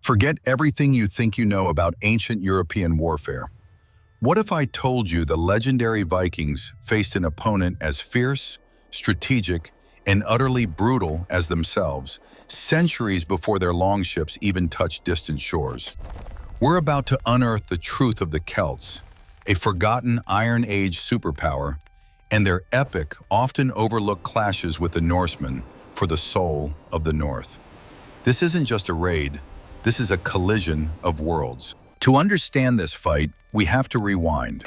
Forget everything you think you know about ancient European warfare. What if I told you the legendary Vikings faced an opponent as fierce, strategic, and utterly brutal as themselves, centuries before their longships even touched distant shores? We're about to unearth the truth of the Celts, a forgotten Iron Age superpower, and their epic, often overlooked clashes with the Norsemen for the soul of the North. This isn't just a raid. This is a collision of worlds. To understand this fight, we have to rewind.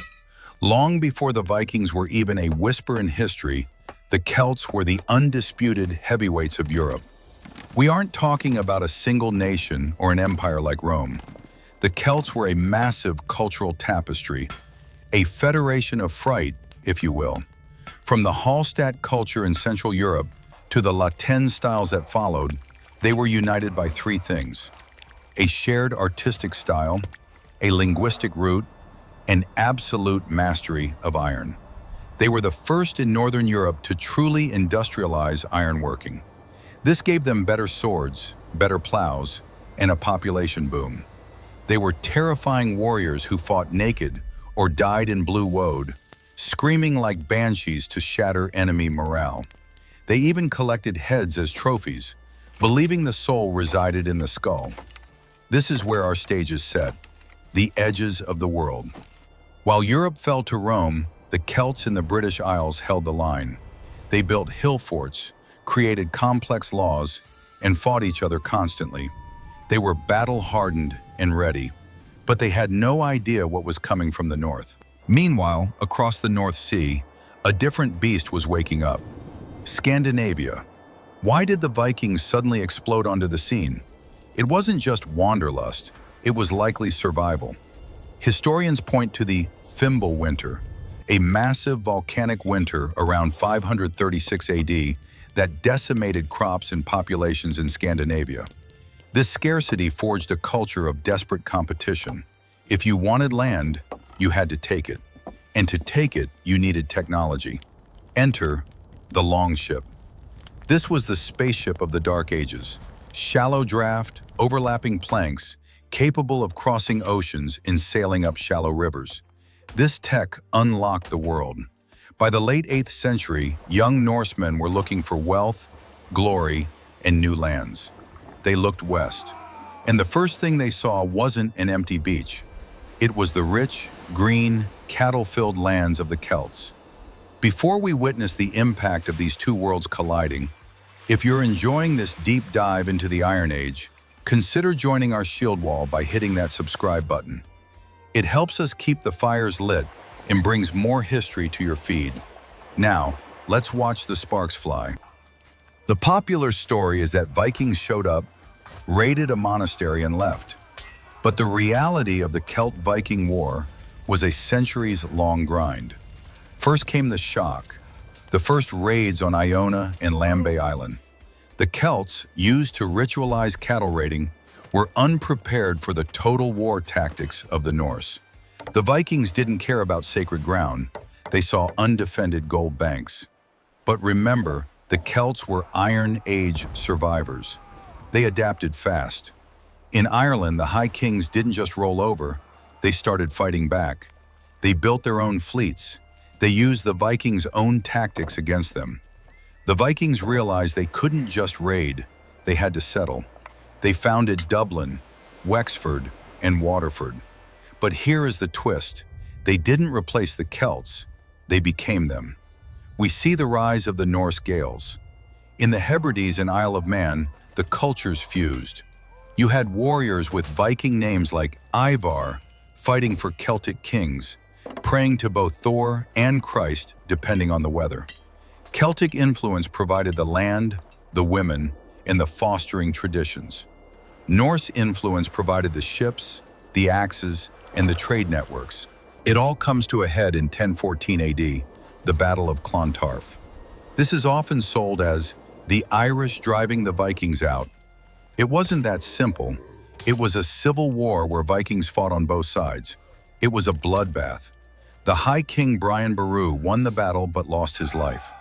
Long before the Vikings were even a whisper in history, the Celts were the undisputed heavyweights of Europe. We aren't talking about a single nation or an empire like Rome. The Celts were a massive cultural tapestry, a federation of fright, if you will. From the Hallstatt culture in Central Europe to the Latin styles that followed, they were united by three things: a shared artistic style, a linguistic root, and absolute mastery of iron. They were the first in Northern Europe to truly industrialize ironworking. This gave them better swords, better plows, and a population boom. They were terrifying warriors who fought naked or died in blue woad, screaming like banshees to shatter enemy morale. They even collected heads as trophies, believing the soul resided in the skull. This is where our stage is set, the edges of the world. While Europe fell to Rome, the Celts in the British Isles held the line. They built hill forts, created complex laws, and fought each other constantly. They were battle-hardened and ready, but they had no idea what was coming from the north. Meanwhile, across the North Sea, a different beast was waking up: Scandinavia. Why did the Vikings suddenly explode onto the scene? It wasn't just wanderlust, it was likely survival. Historians point to the Fimbulwinter, a massive volcanic winter around 536 AD that decimated crops and populations in Scandinavia. This scarcity forged a culture of desperate competition. If you wanted land, you had to take it. And to take it, you needed technology. Enter the longship. This was the spaceship of the Dark Ages. Shallow draft, overlapping planks, capable of crossing oceans and sailing up shallow rivers. This tech unlocked the world. By the late 8th century, young Norsemen were looking for wealth, glory, and new lands. They looked west, and the first thing they saw wasn't an empty beach. It was the rich, green, cattle-filled lands of the Celts. Before we witness the impact of these two worlds colliding, if you're enjoying this deep dive into the Iron Age, consider joining our shield wall by hitting that subscribe button. It helps us keep the fires lit and brings more history to your feed. Now, let's watch the sparks fly. The popular story is that Vikings showed up, raided a monastery, and left. But the reality of the Celt-Viking War was a centuries-long grind. First came the shock, the first raids on Iona and Lambay Island. The Celts, used to ritualize cattle raiding, were unprepared for the total war tactics of the Norse. The Vikings didn't care about sacred ground. They saw undefended gold banks. But remember, the Celts were Iron Age survivors. They adapted fast. In Ireland, the High Kings didn't just roll over, they started fighting back. They built their own fleets. They used the Vikings' own tactics against them. The Vikings realized they couldn't just raid, they had to settle. They founded Dublin, Wexford, and Waterford. But here is the twist. They didn't replace the Celts, they became them. We see the rise of the Norse-Gaels. In the Hebrides and Isle of Man, the cultures fused. You had warriors with Viking names like Ivar fighting for Celtic kings, praying to both Thor and Christ depending on the weather. Celtic influence provided the land, the women, and the fostering traditions. Norse influence provided the ships, the axes, and the trade networks. It all comes to a head in 1014 AD, the Battle of Clontarf. This is often sold as the Irish driving the Vikings out. It wasn't that simple. It was a civil war where Vikings fought on both sides. It was a bloodbath. The High King Brian Boru won the battle but lost his life.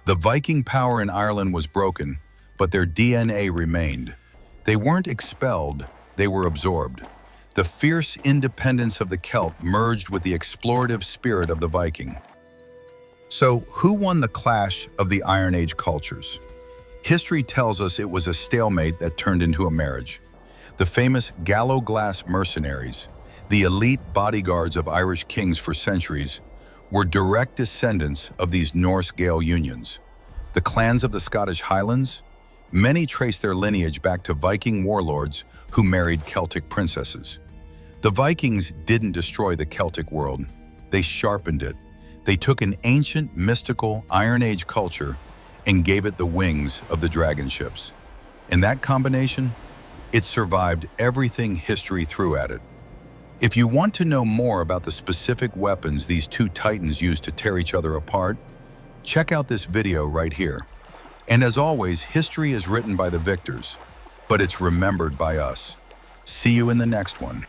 The Viking power in Ireland was broken, but their DNA remained. They weren't expelled, they were absorbed. The fierce independence of the Celt merged with the explorative spirit of the Viking. So, who won the clash of the Iron Age cultures? History tells us it was a stalemate that turned into a marriage. The famous Gallo-Glass mercenaries, the elite bodyguards of Irish kings for centuries, were direct descendants of these Norse-Gael unions. The clans of the Scottish Highlands, many trace their lineage back to Viking warlords who married Celtic princesses. The Vikings didn't destroy the Celtic world, they sharpened it. They took an ancient, mystical Iron Age culture and gave it the wings of the dragon ships. In that combination, it survived everything history threw at it. If you want to know more about the specific weapons these two titans used to tear each other apart, check out this video right here. And as always, history is written by the victors, but it's remembered by us. See you in the next one.